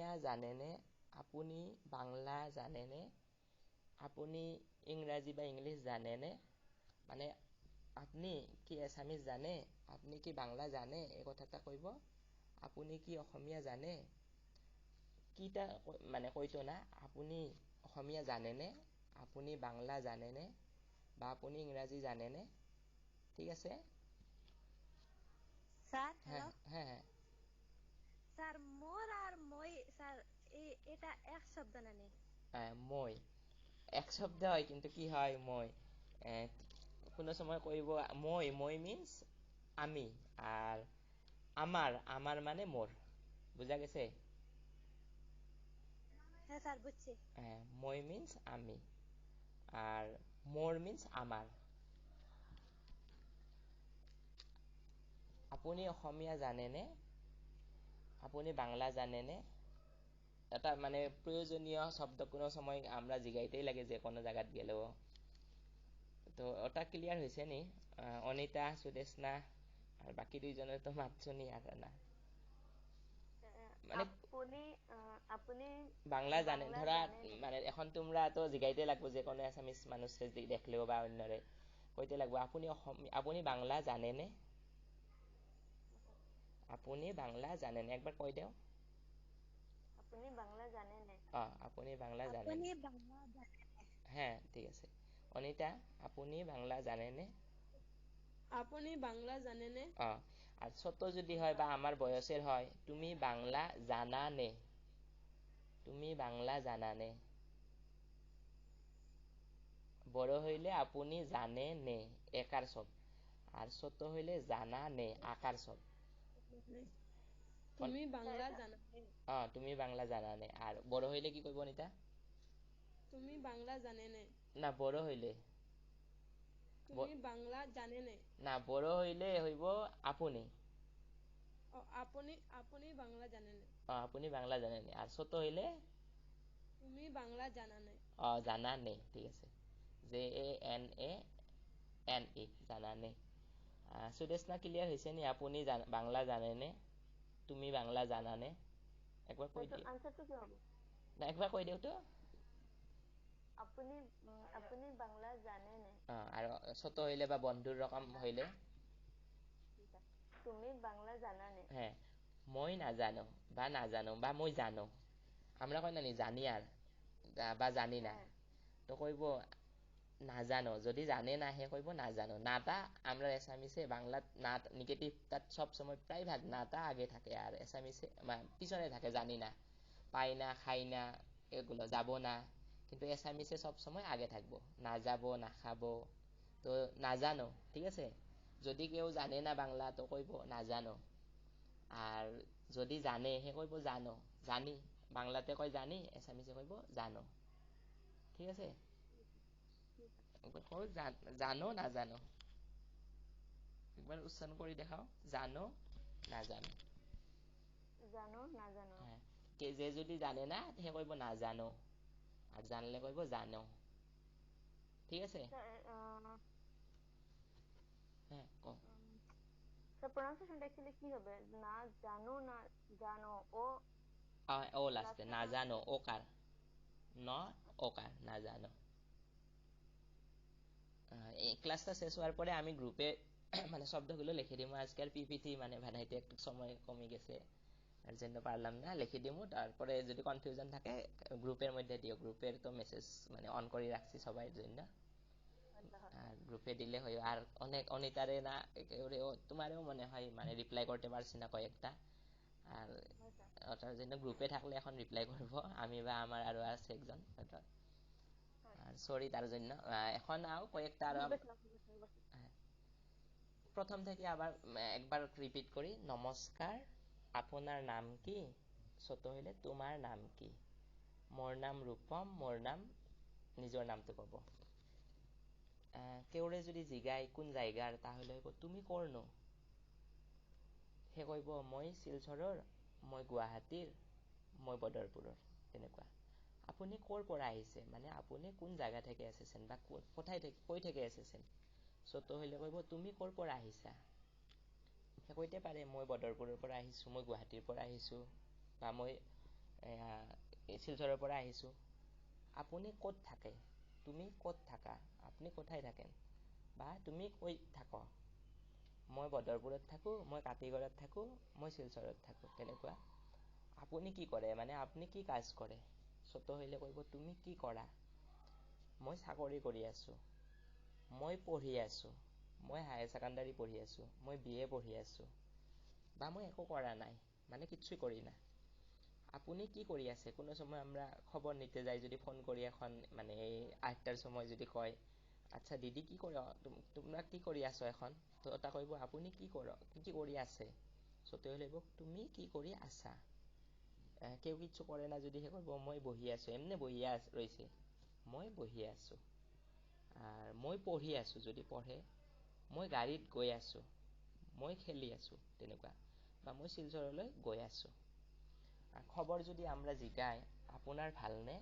অসমীয়া জানেনে আপুনি বাংলা জানেনে আপুনি ইংৰাজী বা ইংলিশ জানেনে মানে আপনি কি আসামিজ জানে আপনি কি বাংলা জানে এই কথাটা কইব আপুনি কি অসমীয়া জানে কিটা মানে কইতো না আপুনি অসমীয়া জানেনে আপুনি বাংলা জানেনে বা আপুনি ইংৰাজী জানেনে ঠিক আছে স্যার হ্যালো হ্যাঁ স্যার মোর আর মই স্যার এটা এক শব্দ না নি মই এক শব্দ হয় কিন্তু কি হয় মই কোনো সময় কইব মই মিন্স আমি আর আমার মানে মোর বুঝা গেছে হ্যাঁ স্যার বুঝছি মই মিন্স আমি আর মোর মিন্স আমার আপুনি অসমীয়া জানেনে আপুনি বাংলা জানেনে এটা মানে প্রয়োজনীয় শব্দ কোনো সময় আমরা জিগাইতেই লাগে যে কোনো জায়গাত গেলেও তো ওটা ক্লিয়ার হয়েছে নি অনিতা সুদেশনা আর বাকি দুইজনের তো মাতছনি আর না মানে আপনি বাংলা জানে ধরা মানে এখন তোমরা তো জিগাইতে লাগবো যে কোনো আসামিস মানুষে দেখলেও বা অন্যরে কইতে লাগবো আপনি বাংলা জানেনে আপনি বাংলা জানেন একবার কই দেও আপনি বাংলা জানেন আপনি বাংলা জানেন হ্যাঁ ঠিক আছে অনিতা আপনি বাংলা জানেনে আপনি বাংলা জানেনে আর ছোট যদি হয় বা আমার বয়সের হয় তুমি বাংলা জানানে তুমি বাংলা জানানে বড় হইলে আপনি জানে নে একার সব আর ছোট হইলে জানা নে আকার সব তুমি বাংলা জানানে তুমি বাংলা জানানে আর বড় হইলে কি কইব নিতা তুমি বাংলা জানেনে না বড় হইলে তুমি বাংলা জানেনে না বড় হইলে হইব আপনি আপনি বাংলা জানেনে আপনি বাংলা জানেনে আর ছোট হইলে তুমি বাংলা জানানে জানানে ঠিক আছে JANANE জানানে সুদেশনা ক্লিয়ার হয়েছে নি আপনি বাংলা জানেনে তুমি বাংলা জানানে একবার কই দিও আনসারটা কি হবে না একবার কই দিও তো আপনি বাংলা জানেনে আর ছোট হইলে বা বন্ধুর রকম হইলে তুমি বাংলা জানানে হ্যাঁ মই নাজানো বা মই জানো আমরা কই না নি জানি আর বা জানি না তো কইব নাজানো যদি জানে না হে কইব নাজানো নাটা আমরা এসামিসে বাংলাত না নেগেটিভ তাত সব সময় প্রায় ভাগ নাটা আগে থাকে আর এসামিসে পিছনে থাকে জানি না পাই না খাই না এগুলো যাব না কিন্তু এসামিসে সব সময় আগে থাকবো না যাব না খাবো তো নাজানো ঠিক আছে যদি কেউ জানে না বাংলা তো কইব নাজানো আর যদি জানে হে কইব জানো জানি বাংলাতে কয় জানি এসামিসে কইব জানো ঠিক আছে জানো নাজানো একবার উচ্চারণ করে দেখাও জানো নাজানো হ্যাঁ যে যদি জানে না সে কইব নাজানো আর জানলে কইব জানো ঠিক আছে হ্যাঁ কও প্রনাউন্সিয়েশনটা অ্যাকচুয়ালি কি হবে না জানো না জানো ও লাস্টে না জানো ওকার ন ওকার না জানো এই ক্লাসটা শেষ হওয়ার পরে আমি গ্রুপে মানে শব্দগুলো লিখে দিব আজকাল পিপিটি মানে বানাইতে একটু সময় কমে গেছে এর জন্য পারলাম না লিখে দিব তারপরে যদি কনফিউশন থাকে গ্রুপের মধ্যে দিও গ্রুপের তো মেসেজ মানে অন করে রাখছি সবার জন্য আর গ্রুপে দিলে হয় আর অনেক অনিতারে না তোমারও মনে হয় মানে রিপ্লাই করতে পারছি না কয়েকটা আর ওটার জন্য গ্রুপে থাকলে এখন রিপ্লাই করব আমি বা আমার আরো আছে একজন আর সরি তার জন্য এখন আও কয়েকটা আর প্রথম থেকে আবার একবার রিপিট করি নমস্কার আপনার নাম কি ছোট হইলে তোমার নাম কি মোর নাম রূপম মোর নাম নিজের নামটো কব কেউরে যদি জিগাই কোন জায়গার তাহলে তুমি কৰনো সে কইব মই শিলচৰৰ মই গুৱাহাটীৰ মই বদৰপুৰৰ তেনেকুৱা আপুনি ক'ৰ পৰা আহিছে মানে আপুনি কোন জায়গা থেকে এসেছেন বা কই থেকে এসেছেন ছোট হইলে কইব তুমি ক'ৰ পৰা আহিছা সে কইতে পাৰে মই বদৰপুৰৰ পৰা আহিছো মই গুৱাহাটীৰ পৰা আহিছো বা মই শিলচৰৰ পৰা আহিছোঁ। আপুনি ক'ত থাকে? তুমি ক'ত থাকা? আপুনি কোথায় থাকেন? বা তুমি কৈ থাক? মই বদৰপুৰত থাকোঁ, মই কাতিগড়ত থাকোঁ, মই শিলচৰত থাকোঁ। তেনেকুৱা। আপুনি কি কৰে? মানে আপুনি কি কাজ কৰে? ছোট হ'লে কৈব তুমি কি কৰা? মই চাকৰি কৰি আছোঁ। মই পঢ়ি আছোঁ। মই হায়াৰ ছেকেণ্ডাৰী পঢ়ি আছোঁ। মই BA পঢ়ি আছোঁ। বা মই একো কৰা নাই, মানে কিচ্ছুই কৰি না। আপুনি কি কৰি আছে? কোনো সময় আমরা খবর নিতে যাই যদি ফোন করি এখন মানে এই 8টার সময় যদি কয় আচ্ছা দিদি কি করো তোমরা কি কৰি আছো এখন, তো ওটা কইব আপুনি কি কৰো, কি কৰি আছে, সতে হলে তুমি কি কৰি আছা। কেউ কিছু করে না যদি সে কইব মই বহি আছো, এমনি বহিয়া রয়েছে, মই বহি আছো। আর মই পঢ়ি আছো যদি পঢ়ে, মই গাড়ীত গৈ আছো, মই খেলি আছো, তেনেকুৱা। বা মই শিলচৰলৈ গৈ আছো। খবৰ যদি আমৰা জিগাই আপোনাৰ ভালনে,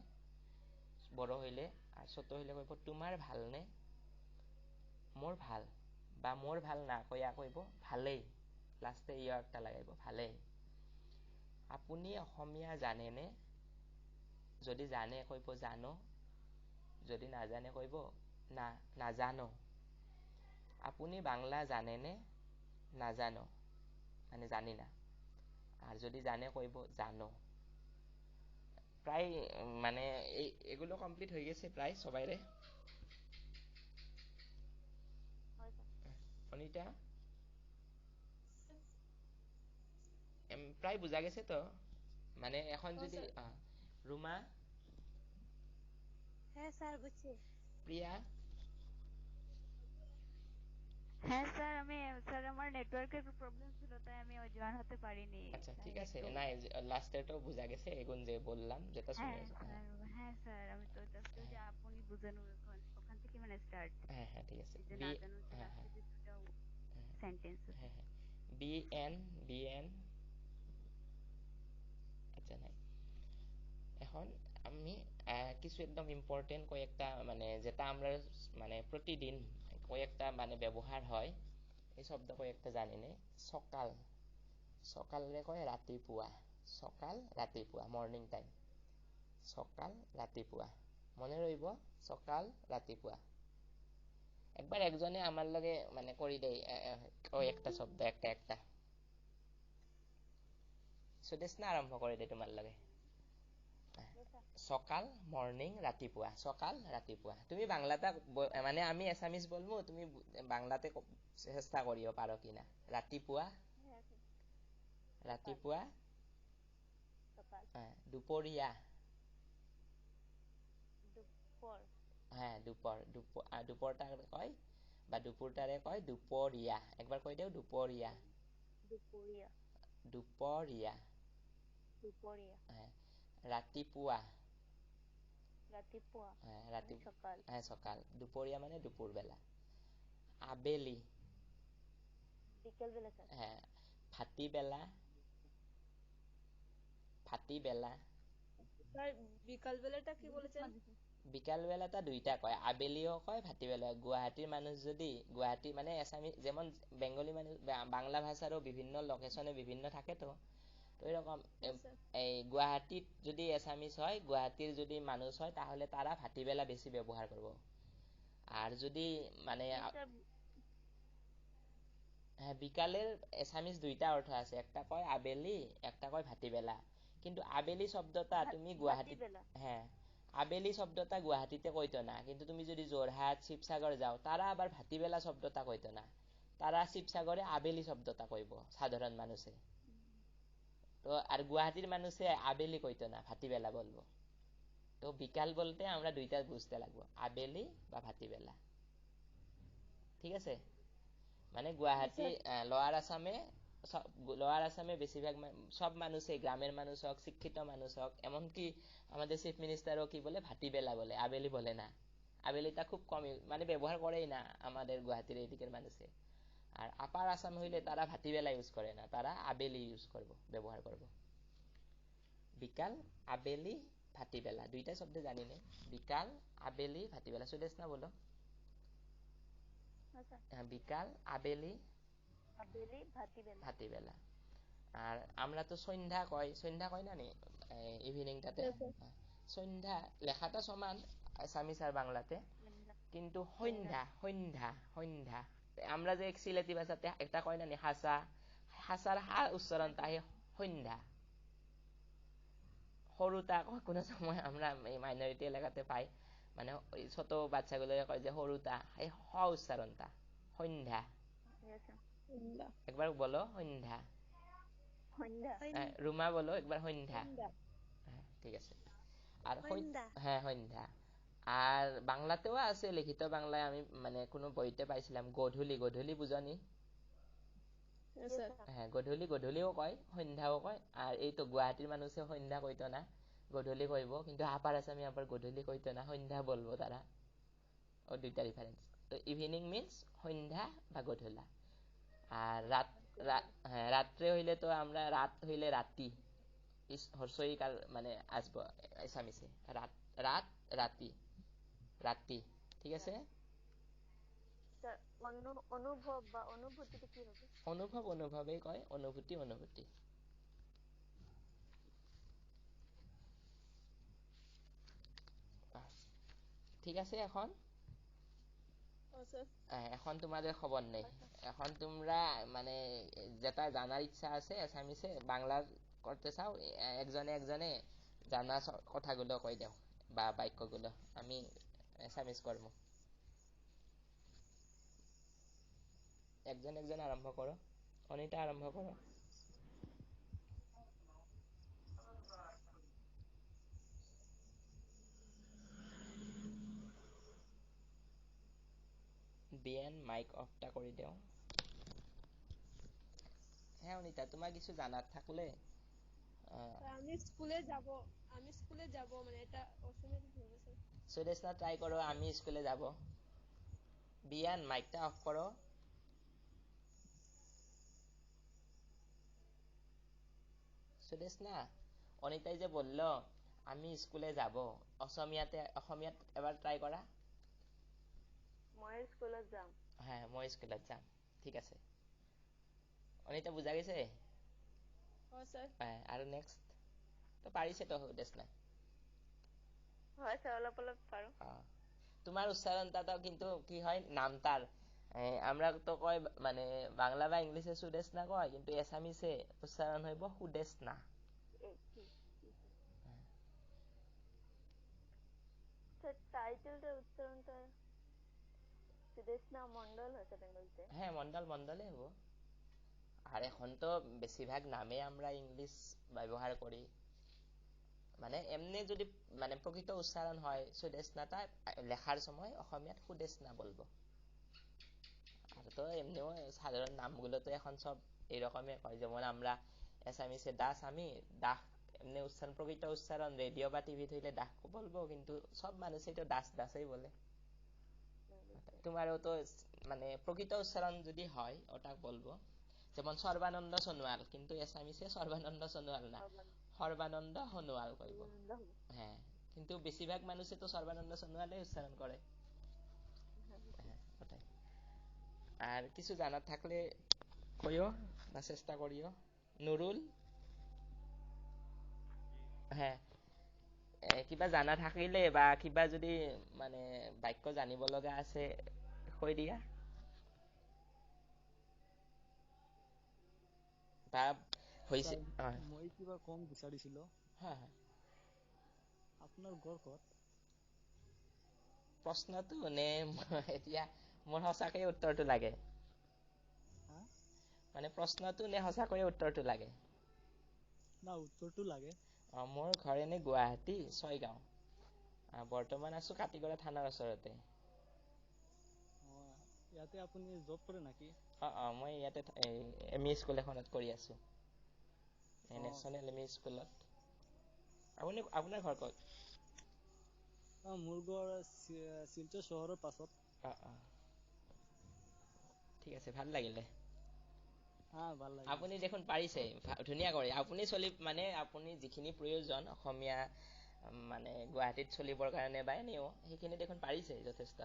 বড় হইলে আৰ ছোট হইলে কইব তোমাৰ ভালনে, মোৰ ভাল। বা মোৰ ভাল না কইয়া কইব ভালেই, লাষ্টে ইয় একটা লাগাইব ভালেই। আপুনি অসমীয়া জানেনে? যদি জানে কইব জানো, যদি নাজানে কইব না নাজানো। আপুনি বাংলা জানেনে? নাজানো, মানে জানি না। আর যদি জানে কইব জানো। প্রায় মানে এগুলো কমপ্লিট হয়ে গেছে প্রায় সবাইরে। অনিতা প্রায় বুঝা গেছে তো? মানে এখন যদি রুমা, হ্যাঁ স্যার বুঝছি। প্রিয়া, হ্যাঁ স্যার স্যার আমার নেটওয়ার্কের প্রবলেম ছিল তাই আমি জয়েন হতে পারিনি। আচ্ছা ঠিক আছে, নাই লাস্টেরটাও বুঝা গেছে এগুন যে বললাম যেটা শুনে। হ্যাঁ স্যার আমি তো জাস্ট ওই যে আপনি বুঝেন ওখান থেকে মানে স্টার্ট। হ্যাঁ হ্যাঁ ঠিক আছে। যে না জানো যে লাস্টে যে দুটো সেন্টেন্স আছে। হ্যাঁ হ্যাঁ বিএন বিএন, আচ্ছা নাই। এখন আমি কিছু একদম ইম্পর্টেন্ট কয়েকটা মানে যেটা আমরা মানে প্রতিদিন কয়েকটা মানে ব্যবহার হয় এই শব্দ কয়েকটা জানি নে। সকাল, সকালে কয় ৰাতিপুৱা, সকাল ৰাতিপুৱা মৰ্নিং টাইম, সকাল ৰাতিপুৱা মনে ৰইব, সকাল ৰাতিপুৱা। একবার একজনে আমার লগে মানে করি দেয় কয়েকটা শব্দ একটা একটা, সুদেশ না আরম্ভ করে দেয় তোমার লগে। সকাল মর্নিং ৰাতিপুৱা, সকাল ৰাতিপুৱা। তুমি বাংলাতে মানে আমি এসামিজ বলবো, তুমি বাংলাতে চেষ্টা কৰিও পাৰো কিনা। ৰাতিপুৱা, ৰাতিপুৱা, দুপৰীয়া, হ্যাঁ দুপৰ, দুপৰটাৰে কয় বা দুপুৰটাৰে কয় দুপৰিয়া। একবাৰ কই দেও দুপৰিয়া, দুপৰীয়া, দুপৰিয়া। দুপৰীয়া, হ্যাঁ ৰাতিপুৱা, ৰাতিপুৱা, হ্যাঁ সকাল, হ্যাঁ সকাল। দুপরিয়া মানে দুপুর বেলা। আবেলি, বিকেল বেলা স্যার। হ্যাঁ ফাটি বেলা, ফাটি বেলা। স্যার বিকাল বেলাটা কি বলেছেন? বিকাল বেলাটা দুইটা কয়, আবেলিও কয় ভাটিবেলা। গুয়াহাটির মানুষ যদি গুয়াহাটি মানে এসামি যেমন বেঙ্গলি মানুষ বাংলা ভাষারও বিভিন্ন লোকেশনে বিভিন্ন থাকে তো এরকম এই গুয়াহাটিত যদি এসামিস হয়, গুয়াহাটির যদি মানুষ হয় তাহলে তারা ভাটিবেলা বেশি ব্যবহার করব। আর যদি মানে হ্যাঁ বিকালের এসামিস দুইটা অর্থ আছে, একটা কয় আবেলি, একটা কয় ভাটিবেলা। কিন্তু আবেলি শব্দটা তুমি গুয়াহাটিত, হ্যাঁ আবেলি শব্দটা গুয়াহাটিতে কইতো না, কিন্তু তুমি যদি যোরহাট শিবসাগর যাও তারা আবার ভাটিবেলা শব্দটা কইতো না, তারা শিবসাগরে আবেলি শব্দটা কইব সাধারণ মানুষে। তো আর গুয়াহাটির মানুষে আবেলি কইতো না, ভাটিবেলা বলবো। তো বিকাল বলতে আমরা দুইটা বুঝতে লাগবো, আবেলি বা ভাটিবেলা। ঠিক আছে? মানে গুয়াহাটি লোয়ার আসামে বেশিরভাগ সব মানুষে, গ্রামের মানুষ হোক, শিক্ষিত মানুষ হোক, এমনকি আমাদের চিফ মিনিস্টারও কি বলে ভাটিবেলা বলে, আবেলি বলে না। আবেলিটা খুব কম মানে ব্যবহার করেই না আমাদের গুয়াহাটির এইদিকের মানুষে। আর আপার আসাম হইলে তারা ভাটিবেলা ইউজ করে না, তারা আবেলি ইউজ করব, ব্যবহার করব। বিকাল, আবেলি, ভাটিবেলা দুইটা শব্দ জানি নে? বিকাল, আবেলি, ভাটিবেলা। সুদেশ না বলো? বিকাল, আবেলি, আবেলি, ভাটিবেলা। ভাটিবেলা। আর আমরা তো সন্ধ্যা কয় না নি ইভিনিংটাতে Yes, sir. সন্ধ্যা লেখাটা সমান আসামিস আর বাংলাতে কিন্তু সন্ধ্যা আমরা যে সিলেটি ভাষাতে একটা কয় না নি হাসা হাসার হা উচ্চারণটা আহে সন্ধ্যা সৰুটা কোনো সময় আমৰা এই মাইনৰিটি এলাকাতে পাই মানে ওই ছোট বাচ্চাগুলো কয় যে সৰুটা এই হ উচ্চারণটা সন্ধ্যা Honda. একবার বলো সন্ধ্যা রুমা বলো একবার সন্ধ্যা Honda. হ্যাঁ ঠিক আছে আর সন্ধ্যা। হ্যাঁ সন্ধ্যা আর বাংলাতেও আছে লিখিত বাংলায় আমি মানে কোনো বইতে পাইছিলাম গধূলি গধূলি বুঝনি Yes, sir. হ্যাঁ গধূলিও কয় সন্ধ্যাও কয় আর এই তো গুয়াহাটির মানুষে সন্ধ্যা কইতো না গধূলি কইব কিন্তু আপার আসামি আবার গধূলি কইতো না সন্ধ্যা বলবো তারা ও দুইটা ডিফারেন্স তো ইভিনিং মিন্স সন্ধ্যা বা গধূলা আর হ্যাঁ রাত্রে হইলে তো আমরা রাত হইলে রাতি হর্ষই কাল মানে আসবো আসামিসে রাত রাত রাতি রাতি ঠিক আছে অনুভব বা অনুভূতিটা কি হবে? অনুভবেই কয় অনুভূতি ঠিক আছে এখন Oh, sir. এখন তোমাদের খবর নেই এখন তোমরা মানে যেটা জানার ইচ্ছা আছে আসামিসে বাংলা করতে চাও একজনে জানা কথাগুলো কই দাও বা বাক্যগুলো আমি আসামিস করব একজন আরম্ভ করো অনিতা আরম্ভ করো বিএন মাইক অফটা করে দাও হ্যাঁ অনিতা তোমার কিছু জানার থাকলে আমি স্কুলে যাব মানে এটা অসমীয়া কি হবে স্যার সুদেশনা ট্রাই করো আমি স্কুলে যাব বিয়ান মাইকটা অফ করো সুদেশনা অনিতাই যে বলল আমি স্কুলে যাব অসমীয়াত এবার ট্রাই করা মই স্কুলত যাম হ্যাঁ মই স্কুলত যাম ঠিক আছে অনিতা বুঝা গেছে হয় স্যার হ্যাঁ আর নেক্সট তো পাৰিছে তো সুদেশনা হয় স্যার অলপ অলপ পারো তোমার উচ্চারণটা তো কিন্তু কি হয় নামটার আমরা তো কয় মানে বাংলা বা ইংলিশে সুদেশনা কয় কিন্তু এসামিসে উচ্চারণ হইব সুদেশনা স্যার টাইটেলটার উচ্চারণটা সুদেশনা মন্ডল হচ্ছে বেঙ্গলিতে হ্যাঁ মন্ডলে হবো আর এখন তো বেশিরভাগ নামে আমরা ইংলিশ ব্যবহার করি মানে এমনি যদি মানে প্রকৃত উচ্চারণ হয় সুদেশনাটা লেখার সময় অসমীয়াত সুদেশনা বলবো আর তো এমনিও সাধারণ নামগুলো তো এখন সব এরকমই হয় যেমন আমরা এসামিসে দাস আমি দাস এমনি উচ্চারণ প্রকৃত উচ্চারণ রেডিও বা টিভি হইলে দাস বলবো কিন্তু সব মানুষই তো দাসই বলে তোমারও তো মানে প্রকৃত উচ্চারণ যদি হয় ওটা বলবো যেমন সর্বানন্দ সোনোয়াল কিন্তু এসামিসে সর্বানন্দ সোনোয়াল না সর্বানন্দ সোনোয়াল কইব হ্যাঁ কিন্তু বেশিরভাগ মানুষে তো সর্বানন্দ সোনোয়ালে উচ্চারণ করে হ্যাঁ ওটাই আর কিছু জানার থাকলে কইও বা চেষ্টা করিও নুরুল হ্যাঁ কিবা জানা থাকিলে বা কিবা যদি মানে বাক্য জানিব লগা আছে কৈ দিয়া বা হৈছে মই কিবা কম বিচাৰিছিলো আপোনাৰ ঘৰ ক'ত প্ৰশ্নটো নে এতিয়া মোৰ সঁচাকৈ উত্তৰটো লাগে মানে প্ৰশ্নটো নে সঁচাকৈ উত্তৰটো লাগে না উত্তৰটো লাগে মোৰ ঘৰ এনে গুৱাহাটী ছয়গাঁও বৰ্তমান আছো কাটিগড়া থানাৰ ওচৰতে ইয়াতে আপুনি জব কৰে নেকি মই ইয়াতে এমই স্কুল এখনত কৰি আছো নেশ্যনেল এমই স্কুলত আপোনাৰ ঘৰ ক'ত মোৰ ঘৰ শিলচৰ চহৰৰ পাছত ঠিক আছে ভাল লাগিলে ভাল লাগে আপুনি দেখোন পাৰিছে ধুনীয়া কৰে আপুনি মানে আপুনি যিখিনি প্ৰয়োজন অসমীয়া মানে গুৱাহাটীত চলিবৰ কাৰণে বা এনেও সেইখিনি দেখোন পাৰিছে যথেষ্ট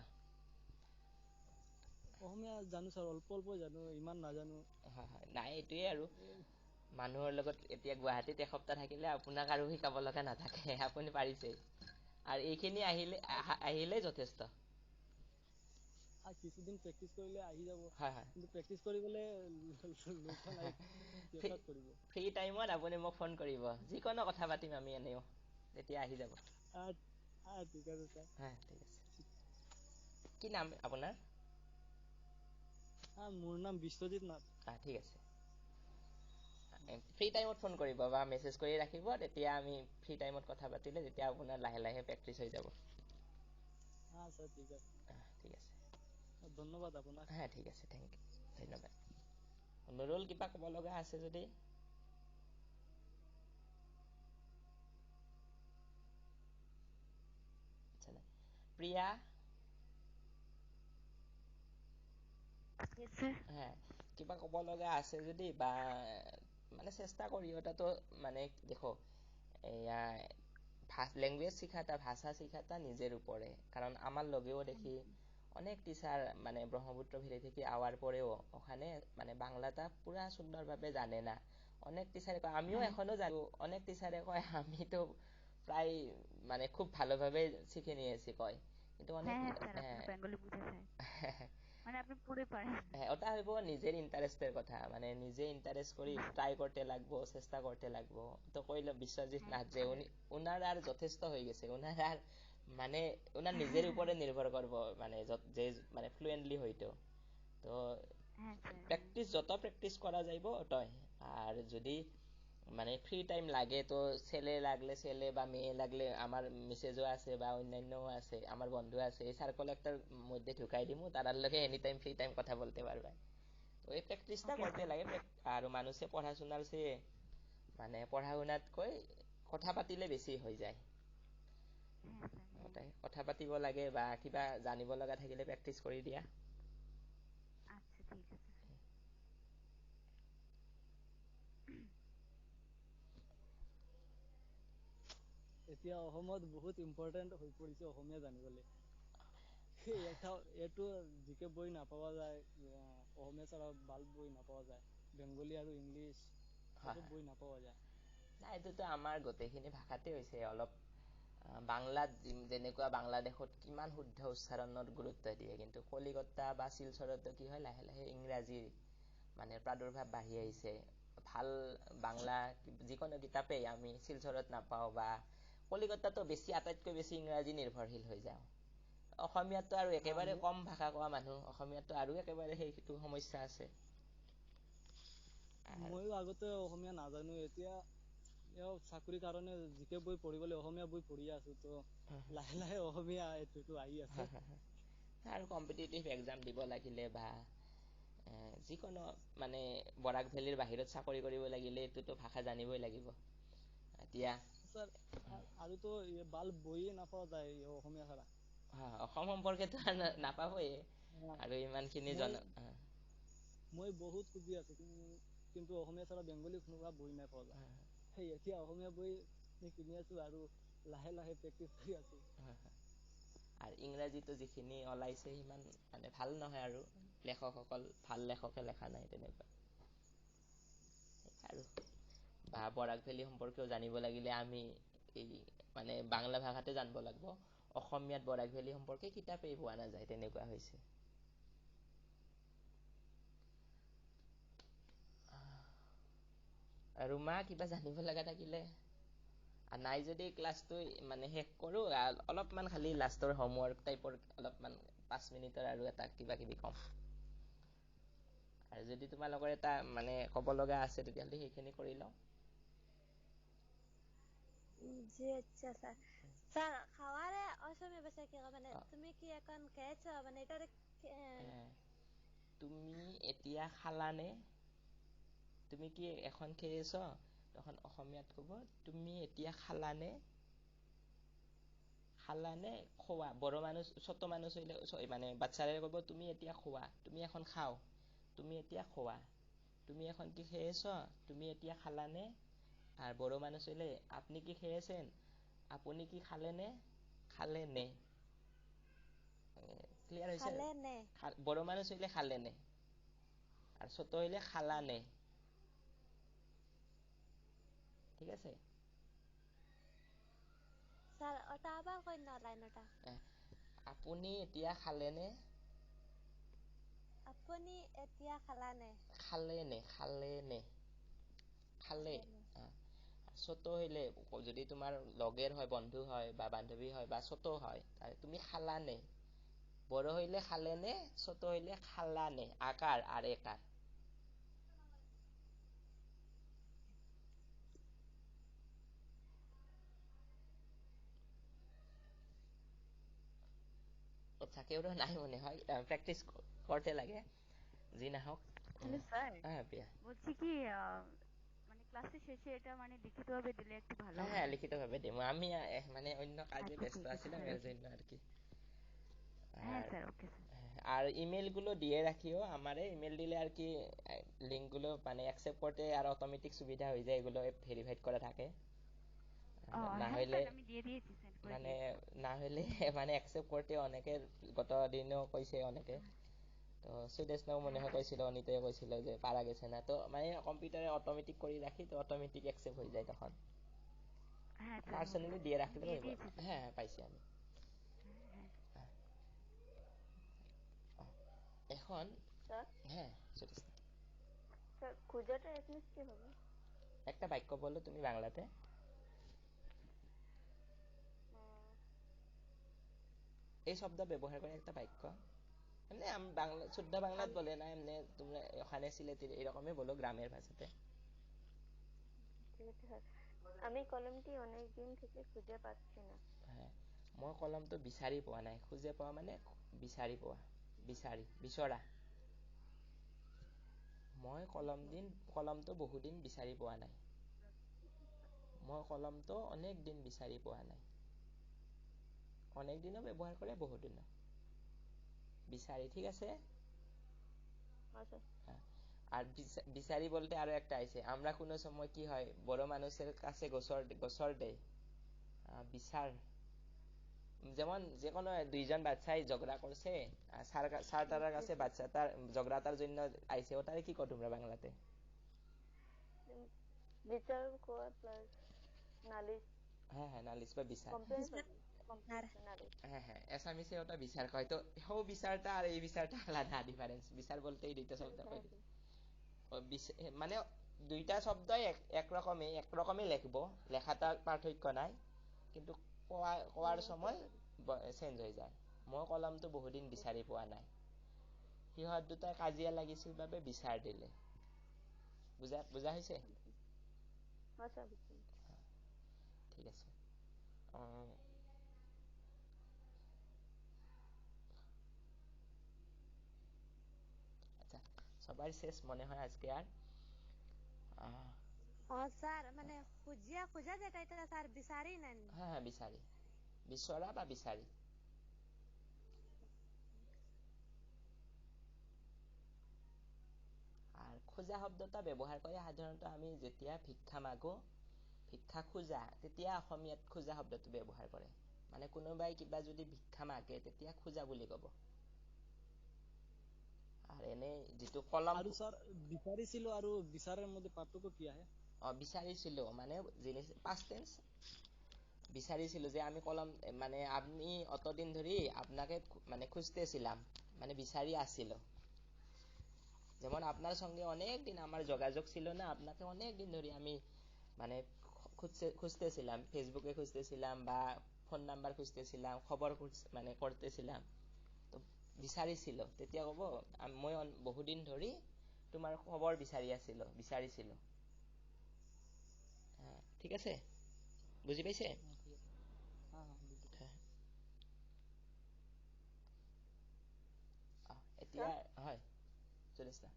অসমীয়া জানো ছাৰ অল্প জানো ইমান নাজানো হয় নাই এইটোৱে আৰু মানুহৰ লগত এতিয়া গুৱাহাটীত এসপ্তাহ থাকিলে আপোনাক আৰু শিকাব লগা নাথাকে, আপুনি পাৰিছেই। আৰু এইখিনি আহিলে যথেষ্ট। কিছুদিন প্ৰেক্টিচ কৰিলে আহি যাব। হয় হয়। কিন্তু প্ৰেক্টিচ কৰিবলৈ লুকা নাই কৰিব। ফ্ৰী টাইমত আপুনি মোক ফোন কৰিব, যিকোনো কথা পাতিম আমি এনেও, তেতিয়া আহি যাব। ঠিক আছে ছাৰ। হয় ঠিক আছে। কি নাম আপোনাৰ? মোৰ নাম বিশ্বজিৎ নাথ। ঠিক আছে। ফ্ৰী টাইমত ফোন কৰিব বা মেছেজ কৰি ৰাখিব, তেতিয়া আমি ফ্ৰী টাইমত কথা পাতিলে তেতিয়া আপোনাৰ লাহে লাহে প্ৰেক্টিচ হৈ যাব। ছাৰ ঠিক আছে। ঠিক আছে। ধন্যবাদ আপোনাক। ঠিক আছে, থেংক ইউ, ধন্যবাদ। নুৰুল, কিবা ক'ব লগা আছে যদি? প্ৰিয়া? কিবা ক'ব লগা আছে যদি, বা মানে চেষ্টা কৰিও মানে দেখো, এয়া লেংগুৱেজ শিকাটা, ভাষা শিকাটা নিজের উপরে। কারণ আমার লগেও দেখি অনেক টিচার মানে ব্রহ্মপুত্র ভিড়ে থেকে আওয়ার পরেও ওখানে মানে বাংলাটা পুরা সুন্দরভাবে জানে না। অনেক টিচারে কয়, আমিও এখনো জানি, অনেক টিচারে কয় আমি তো প্রায় মানে খুব ভালোভাবে শিখে নিয়েছি কয়। কিন্তু অনেক বেঙ্গলি বুঝেছে মানে আপনি পুরো পারেন। ওটা হইব নিজের ইন্টারেস্টের কথা, মানে নিজে ইন্টারেস্ট করি ট্রাই করতে লাগবো, চেষ্টা করতে লাগবো। তো কইল বিশ্বজিৎ নাথ যে উনার আর যথেষ্ট হয়ে গেছে, উনার আর মানে উনার নিজের উপরে নির্ভর করবো, মানে যে মানে ফ্লুয়েন্টলি হইতো। তো প্র্যাকটিস যত প্র্যাকটিস করা যাইব ওটাই। আর যদি মানে ফ্রি টাইম লাগে, তো ছেলে লাগলে ছেলে বা মেয়ে লাগলে আমার মেসেজও আছে বা অন্যান্যও আছে, আমার বন্ধু আছে, এই সার্কেল একটার মধ্যে ঢুকাই দিমু, তারার লগে এনি টাইম ফ্রি টাইম কথা বলতে পারবে। তো এই প্র্যাকটিসটা করতে লাগে। আর মানুষে পড়াশোনার চেয়ে মানে পঢ়া-শুনাতকৈ কথা পাতিলে বেছি হৈ যায়। কথা পাতিব লাগে বা কিবা জানিব লগা থাকিলে প্ৰ্যাকটিছ কৰি দিয়া। আচ্ছা ঠিক আছে। এতিয়া অসমত বহুত ইম্পৰ্টেণ্ট হৈ পৰিছে অসমীয়া জানিবলৈ। এইটো জিকে বই নাপোৱা যায়, অসমীয়া ছাড়া বাল্ব বই নাপোৱা যায়, বেংগলী আৰু ইংলিছ এইটো বই নাপোৱা যায়। নাই, এইটোতো আমাৰ গোটেইখিনি ভাষাতে হৈছে। অলপ বাংলাত যেনেকুৱা বাংলাদেশত কিমান শুদ্ধ উচ্চাৰণত গুৰুত্ব দিয়ে, কিন্তু কলিকতা বা শিলচৰতো কি হয়, লাহে লাহে ইংৰাজীৰ মানে প্ৰাদুৰ্ভাৱ বাঢ়ি আহিছে। ভাল বাংলা যিকোনো কিতাপেই আমি শিলচৰত নাপাওঁ, বা কলিকতাতো বেছি, আটাইতকৈ বেছি ইংৰাজী নিৰ্ভৰশীল হৈ যাওঁ। অসমীয়াতো আৰু একেবাৰে কম ভাষা কোৱা মানুহ, অসমীয়াতো আৰু একেবাৰে সেইটো সমস্যা আছে। ময়ো আগতে অসমীয়া নাজানো, এতিয়া চাকৰিৰ কাৰণে জিকে বই পঢ়িবলৈ অসমীয়া বই পঢ়ি আছো, তো লাহে লাহে অসমীয়া এইটো আহি আছে। আৰু কম্পিটিটিভ এক্সাম দিব লাগিলে বা যিকোনো মানে বৰাক ভেলীৰ বাহিৰত চাকৰি কৰিব লাগিলে এইটোতো ভাষা জানিবই লাগিব। এতিয়া স্যাৰ আৰুতো বাল্ব বইয়ে নাপোৱা যায় অসমীয়া ছাড়া। অসম সম্পৰ্কেতো নাপাবই, আৰু ইমানখিনি মই বহুত খুজি আছো, কিন্তু অসমীয়া ছাড়া বেংগলী কোনোবা বই নাপোৱা যায়। এতিয়া অসমীয়া বই কিনি আছো আৰু লাহে লাহে প্ৰেক্টিচ কৰি আছো। আৰু ইংৰাজীতো যিখিনি ওলাইছে সিমান মানে ভাল নহয়, আৰু লেখকসকল ভাল লেখকে লেখা নাই তেনেকুৱা। আৰু বা বৰাক ভেলী সম্পৰ্কেও জানিব লাগিলে আমি এই মানে বাংলা ভাষাতে জানিব লাগিব। অসমীয়াত বৰাক ভেলী সম্পৰ্কে কিতাপেই পোৱা নাযায়, তেনেকুৱা হৈছে। আৰু কিবা জানিব লগা থাকিলে, নাই যদি ক্লাছটো মানে শেষ কৰো, অলপমান খালি লাষ্টৰ হোমৱৰ্ক টাইপৰ অলপমান 5 মিনিটৰ আৰু এটা কিবা কিবি কম। আৰু যদি তোমালোকৰ এটা মানে ক'ব লগা আছে তেতিয়াহ'লে সেইখিনি কৰি লওঁ। জি আচ্ছা স্যার। স্যার খাওয়ারে অসমে ভাষা কি মানে তুমি কি এখন খেয়েছো, মানে এটা তুমি এতিয়া খালানে, তুমি কি এখন খেয়েছ, তখন অসমীয়াত ক'ব তুমি এতিয়া খালানে, খালানে খোৱা। বড় মানুষ ছোট মানুষ হইলে মানে বাচ্চাৰা ক'ব তুমি এতিয়া খোৱা, তুমি এখন খাও, তুমি এতিয়া খোৱা। তুমি এখন কি খেয়েছ, তুমি এতিয়া খালানে। আর বড় মানুষ হইলে আপনি কি খেয়েছেন, আপনি কি খালেনে, খালেনে। ক্লিয়ার হয়েছে? বড় মানুষ হইলে খালেনে, আর ছোট হইলে খালানে। ঠিক আছে স্যার ওটা আবার কই না লাইনটা আপুনি এতিয়া খালেনে আপুনি এতিয়া খালানে খালেনে খালে ছোট হইলে যদি তোমাৰ লগেৰ হয় বন্ধু হয় বা বান্ধৱী হয় বা ছোট হয় তাহলে তুমি খালানে বড় হইলে খালেনে ছোট হইলে খালানে আকার আর একার আচ্ছা কেউ নাই মনে হয় প্র্যাকটিস করতে লাগে জি না হোক হ্যালো স্যার হ্যাঁ প্রিয়া বলছি কি মানে ক্লাসের শেষে এটা মানে লিখিতভাবে দিলে একটু ভালো হয় হ্যাঁ লিখিতভাবে দেবো আমি মানে অন্য কাজে আচ্ছা ব্যস্ত ঠিক আছে আছিলাম স্যার এর ওকে জন্য আর কি হ্যাঁ আর স্যার ওকে স্যার আর ইমেল গুলো দিয়ে রাখিও আমারে ইমেল দিলে আর কি লিংক গুলো মানে অ্যাকসেপ্ট করতে আর অটোমেটিক সুবিধা হয়ে যায় এগুলো ভেরিফাইড করা থাকে না হ্যাঁ হইলে স্যার আমি দিয়ে দিয়েছি সেন্ড করে মানে দিয়েছি না হইলে মানে অ্যাকসেপ্ট করতে অনেকে গত দিনও কইছে অনেকে তো সুদেশনাও মনে হয় কইছিল অনিতাই কইছিল যে পারা গেছে না তো মানে কম্পিউটারে অটোমেটিক করে রাখি তো অটোমেটিক অ্যাকসেপ্ট হয়ে যায় তখন হ্যাঁ স্যার হবে পার্সোনালি দিয়ে আমি রাখলে দিয়ে হইব দিয়েছি স্যার হ্যাঁ পাইছি আমি হ্যাঁ এখন স্যার হ্যাঁ সুদেশনা স্যার খুঁজাটা অ্যাসমিস কি হবে একটা বাক্য বলো তুমি বাংলাতে এই শব্দ ব্যবহার করে একটা বাক্য এমনি বাংলা শুদ্ধ বাংলাত বলে না এমনি তোমরা ওখানে সিলেটের এরকমই বলো গ্রামের ভাষাতে ঠিক আছে স্যার আমি কলমটি অনেক দিন থেকে খুঁজে পাচ্ছি না হ্যাঁ মই কলমটো বিচাৰি পোৱা নাই খুঁজে পোৱা মানে বিচাৰি পোৱা বিচৰা মই কলমটো বহুদিন বিচাৰি পোৱা নাই মই কলমটো অনেক দিন বিচাৰি পোৱা নাই অনেক দিনও ব্যবহার করে বহুদিনও বিচারি ঠিক আছে আচ্ছা আর বিচারি বলতে আরো একটা আছে আমরা কোনো সময় কি হয় বড় মানুষের কাছে গোসর দেই বিচার যেমন যে কোনো দুইজন বাচ্চাই ঝগড়া করছে স্যার তারার কাছে বাচ্চাটার ঝগড়াটার জন্য আইছে ওটারে কি কো তোমরা বাংলাতে বিচার কোয়া প্লাস নালিশ হ্যাঁ হ্যাঁ নালিশ বা বিচার কমপ্লেন আর নালিশ হ্যাঁ হ্যাঁ এসামিসে ওটা বিচার কয় তো হো বিচারটা আর এই বিচারটা আলাদা ডিফারেন্স বিচার বলতে এই দুইটা শব্দ কয় মানে দুইটা শব্দই একরকমই লিখবো লেখাটা পার্থক্য নাই কিন্তু কোয়ার সময় চেঞ্জ হৈ যায় মই কলমটো বহুদিন বিচাৰি পোৱা নাই সিহঁত দুটাই কাজিয়া লাগিছিল বাবে বিচাৰ দিলে বুজা হৈছে আচ্ছা ঠিক আছে আচ্ছা সবার শেষ মনে হয় আজকে আর স্যার মানে খুঁজা যেটা এটা স্যার বিচারি নেন হ্যাঁ হ্যাঁ বিচারি বিচৰা বা বিচারি আর খোজা শব্দটা ব্যবহার করে সাধারণত আমি যেতিয়া ভিক্ষা মাগো ভিক্ষা খোজা তেতিয়া অসমীয়াত খোজা শব্দটো ব্যবহার করে মানে কোনোবাই কিবা যদি ভিক্ষা মাগে তেতিয়া খোজা বুলি কব আর এনে যেটো কলম আৰু স্যাৰ বিচাৰিছিলো আৰু বিচাৰৰ মধ্যে পাৰ্থক্য কি আহে বিচাৰিছিলো মানে জিনিস past tense বিচাৰিছিলো যে আমি কলম মানে আমি অতদিন ধৰি আপনাকে মানে খুঁজতেছিলাম মানে বিচারি আসছিল যেমন আপনার সঙ্গে অনেক দিন আমার যোগাযোগ ছিল না আপনাকে অনেক দিন ধরে আমি মানে খুঁজতেছিলাম ফেসবুকে খুঁজতেছিলাম বা ফোন নাম্বার খুঁজতেছিলাম খবর মানে করতেছিলাম তো বিচাৰিছিল তেতিয়া কব মই বহুদিন ধৰি তোমাৰ খবৰ বিচাৰিছিল ঠিক আছে বুজি পাইছে এতিয়া হয় চলিছা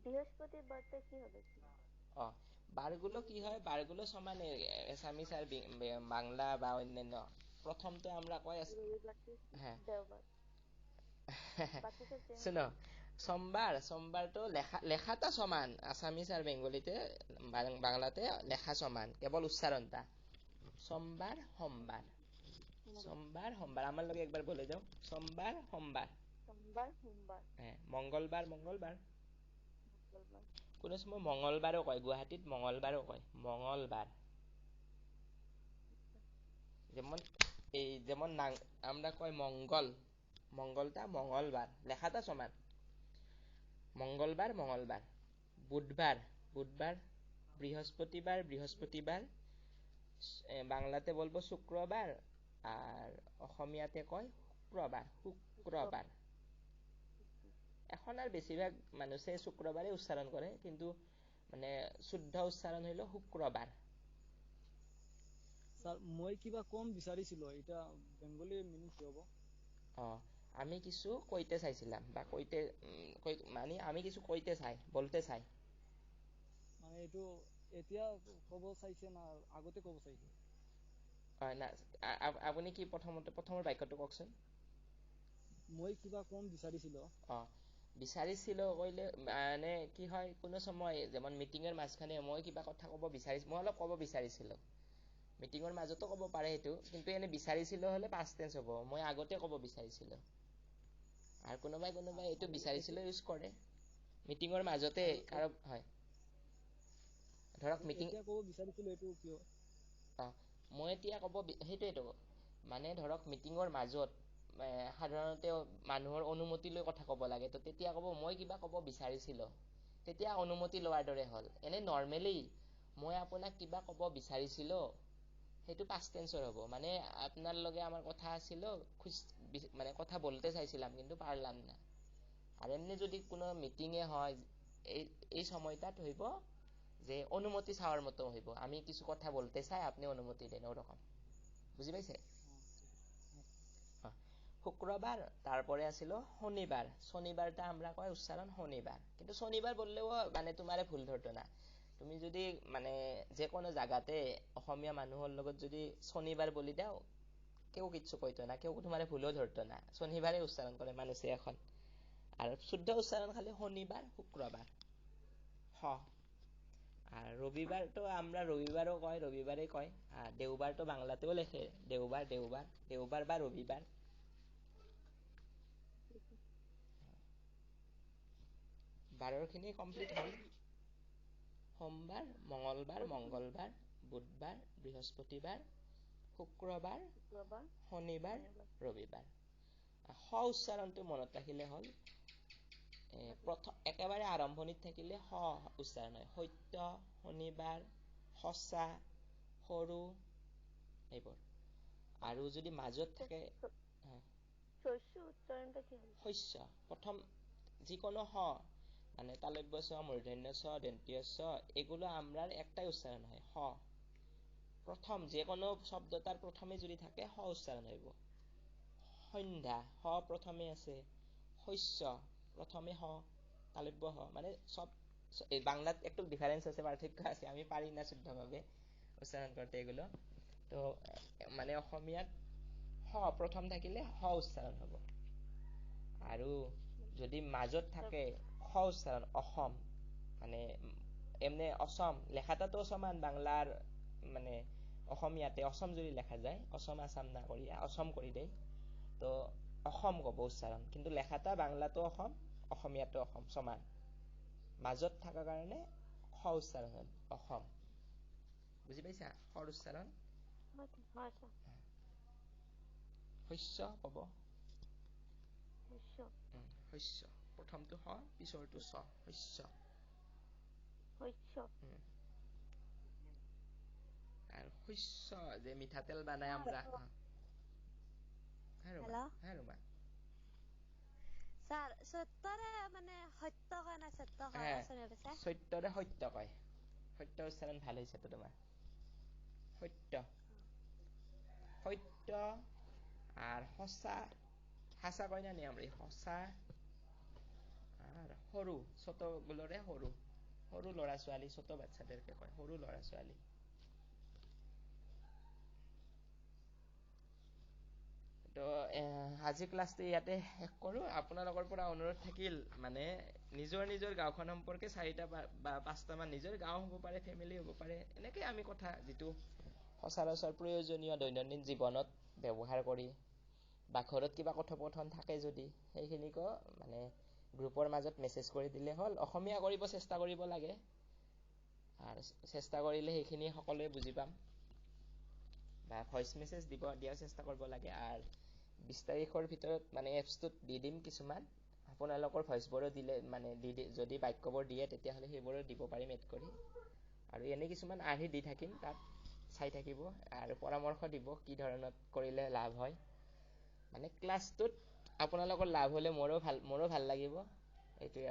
বৃহস্পতিবারটা কি হবে বারগুলো কি হয় বারগুলো সমান এসামিস আর বাংলা বা অন্যান্য প্রথমতে আমরা কয় হ্যাঁ দেওবার শুনো সোমবার তো লেখাটা সমান আসামিস আর বেঙ্গলিতে বাংলাতে লেখা সমান কেবল উচ্চারণটা সোমবার সোমবার আমার লগে একবার বলে যাও সোমবার সোমবার হ্যাঁ মঙ্গলবার কোনো সময় মঙ্গলবাৰো কয়, গুৱাহাটীত মঙ্গলবাৰো কয়, মঙ্গলবার। যেমন আমরা কয় মঙ্গল, মঙ্গলটা মঙ্গলবার, লেখাটা সমান। মঙ্গলবার মঙ্গলবার, বুধবার বুধবার, বৃহস্পতিবার বৃহস্পতিবার, বাংলাতে বলবো শুক্রবার, আর অসমীয়াতে কয় শুক্রবার শুক্রবার। এখন আর বেশিরভাগ মানুষে শুক্রবারে উচ্চারণ করে, কিন্তু মানে শুদ্ধ উচ্চারণ হইল শুক্রবার। স্যার মই কিবা কম বিচাৰিছিলো, এটা বেঙ্গলি মিনিং কি হ'ব? আমি কিছু কইতে চাইছিলাম, বা কইতে মানে আমি কিছু কইতে চাই, বলতে চাই। মানে এইটো এতিয়া ক'ব চাইছে না আগতে ক'ব চাইছে? না, আপুনি কি প্ৰথমৰ বাক্যটো কওকচোন। মই কিবা কম বিচাৰিছিলো। বিচাৰিছিলো কইলে মানে কি হয়, কোনো সময় যেমন মিটিঙৰ মাজখানে মই কিবা কথা ক'ব বিচাৰিছিলো, মই অলপ ক'ব বিচাৰিছিলো, মিটিঙৰ মাজতো ক'ব পাৰে সেইটো, কিন্তু এনে বিচাৰিছিলো হ'লে পাষ্ট টেন্স হ'ব, মই আগতে ক'ব বিচাৰিছিলো। আৰু কোনোবাই এইটো বিচাৰিছিলো ইউজ কৰে মিটিঙৰ মাজতে কাৰো। হয়, ধৰক মিটিং এতিয়া ক'ব বিচাৰিছিলো, এইটো কিয়? মই এতিয়া ক'ব সেইটোৱেতো, মানে ধৰক মিটিঙৰ মাজত সাধাৰণতে মানুহৰ অনুমতি লৈ কথা ক'ব লাগে, তো তেতিয়া ক'ব মই কিবা ক'ব বিচাৰিছিলো, তেতিয়া অনুমতি লোৱাৰ দৰে হ'ল। এনে নৰ্মেলি মই আপোনাক কিবা ক'ব বিচাৰিছিলো, সেইটো পাষ্ট টেন্সৰ হ'ব, মানে আপনার লগে আমার কথা আছিল, মানে কথা বলতে চাইছিলাম কিন্তু পারলাম না। আর এমনি যদি কোনো মিটিংয়ে হয় এই সময়টাত হইব যে অনুমতি চাওয়ার মতো হইব, আমি কিছু কথা বলতে চাই, আপনি অনুমতি দেন, ওরকম। বুঝি পাইছে? শুক্রবার, তারপরে আছিল শনিবার, শনিবারটা আমরা কয় উচ্চারণ শনিবার, কিন্তু শনিবার বললেও মানে তোমারে ভুল ধরতো না। তুমি যদি মানে যে কোনো জায়গাতে অসমীয়া মানুহৰ লগত যদি শনিবার বলি দাও, কেউ কিচ্ছু কইতো না, কেউ তোমারে ভুলও ধরতো না, শনিবারে উচ্চারণ করে মানুষে এখন। আর শুদ্ধ উচ্চারণ খালি শনিবার শুক্রবার। আর রবিবার তো আমরা রবিবারও কয়, রবিবারে কয়। আর দেওবার তো বাংলাতেও লেখে দেওবার, দেওবার, দেওবার বা রবিবার। বারোখিনি কমপ্লিট হল। সোমবার, মঙ্গলবার, মঙ্গলবার, বুধবার, বৃহস্পতিবার, শুক্রবার, শনিবার, রবিবার। স উচ্চাৰণটো মনত ৰাখিলে হ'ল। প্ৰথম একেবাৰে আৰম্ভণিত থাকিলে স উচ্চাৰণ হয়, সত্য, শনিবাৰ, সঁচা, সৰু, এইবোৰ। আৰু যদি মাজত থাকে শস্য, প্ৰথম যিকোনো স মানে তালব্য স, মূৰ্ধন্য স, দন্তীয় স, এগুলো আমরার একটাই উচ্চারণ হয়, স। প্রথম যে কোনো শব্দ তার প্রথমে যদি থাকে স উচ্চারণ হইব। সন্ধ্যা, স প্রথমে আছে, শস্য প্রথমে স, তালব্য স, মানে সব বাংলাত একটু ডিফারেন্স আছে, পার্থক্য আছে, আমি পারি না শুদ্ধভাবে উচ্চারণ করতে এগুলো। তো মানে অসমীয়াত স প্রথম থাকিলে স উচ্চারণ হব। আৰু যদি মাজত থাকে খ উচ্চারণ, অসম, মানে এমনি অসম লেখাটাতো সমান, বাংলার মানে অসমীয়াতে অসম যদি লেখা যায়, অসম আসাম না করিয়া অসম কৰি দেয়, তো অসম কব উচ্চাৰণ, কিন্তু লেখাটা বাংলাতো অসম, অসমীয়াতো অসম সমান। মাজত থাকা কাৰণে খ উচ্চাৰণ হল অসম। বুজি পাইছা খৰ উচ্চাৰণ? শস্য কব, শস্য প্ৰথমটো স, পিছৰটো চ, শস্য। আৰু শস্য যে মিঠাতেল বানাই আমরা। হ্যাঁ রুমা। স্যার সত্যরে মানে সত্য কয় না সত্য কয় অসমীয়া ভাষা? সত্যরে সত্য কয়, সত্য উচ্চারণ ভাল হয়েছে তো তোমার। সত্য, সত্য। আর সঁচা, হাসা কয় না নি আমরা, সঁচা। আর সরু, ছোট গুলোরে সরু, সরু লড়া ছোৱালী, ছোট বাচ্চাদেৰকে কয় সৰু লড়া ছোৱালী। তো আজি ক্লাছটো ইয়াতে শেষ কৰো। আপোনালোকৰ পৰা অনুৰোধ থাকিল, মানে নিজৰ নিজৰ গাঁওখন সম্পৰ্কে 4টা বা 5টা মান, নিজৰ গাঁও হ'ব পাৰে, ফেমিলি হ'ব পাৰে, এনেকে আমি কথা যিটো সচৰাচৰ প্ৰয়োজনীয় দৈনন্দিন জীৱনত ব্যৱহাৰ কৰি, বা ঘৰত কিবা কথোপকথন থাকে যদি সেইখিনিকো মানে গ্ৰুপৰ মাজত মেছেজ কৰি দিলে হ'ল অসমীয়া কৰিব চেষ্টা কৰিব লাগে আৰু চেষ্টা কৰিলে সেইখিনি সকলোৱে বুজি পাম বা ভইচ মেছেজ দিয়াৰ চেষ্টা কৰিব লাগে আৰু 20 তাৰিখৰ ভিতৰত মানে এপছটোত দি দিম কিছুমান আপোনালোকৰ ভইচবোৰো দিলে মানে যদি বাক্যবোৰ দিয়ে তেতিয়াহ'লে সেইবোৰো দিব পাৰিম এড কৰি আৰু এনে কিছুমান আহি দি থাকিম তাত চাই থাকিব আৰু পৰামৰ্শ দিব কি ধৰণত কৰিলে লাভ হয় মানে ক্লাছটোত আপোনালোকৰ লাভ হ'লে মোৰো ভাল লাগিব এইটোৱে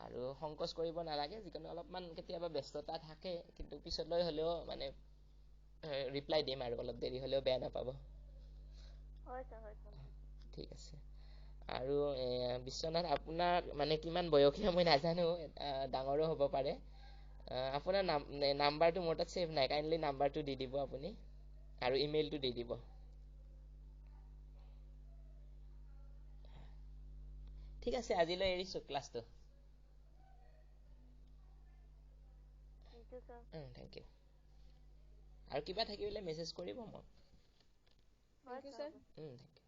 আৰু সংকোচ কৰিব নালাগে যিকোনো অলপমান কেতিয়াবা ব্যস্ততা থাকে কিন্তু পিছলৈ হ'লেও মানে ৰিপ্লাই দিম আৰু অলপ দেৰি হ'লেও বেয়া নাপাব ঠিক আছে আৰু বিশ্বনাথ আপোনাৰ মানে কিমান বয়সীয়া মই নাজানো ডাঙৰো হ'ব পাৰে আপোনাৰ নাম্বাৰটো মোৰ তাত ছেভ নাই কাইণ্ডলি নাম্বাৰটো দি দিব আপুনি আৰু ইমেইলটো দি দিব ঠিক আছে আজিলৈ এৰিছো ক্লাছটো থেংক ইউ আৰু কিবা থাকিলে মেছেজ কৰিব মোক Thank you, sir. Thank U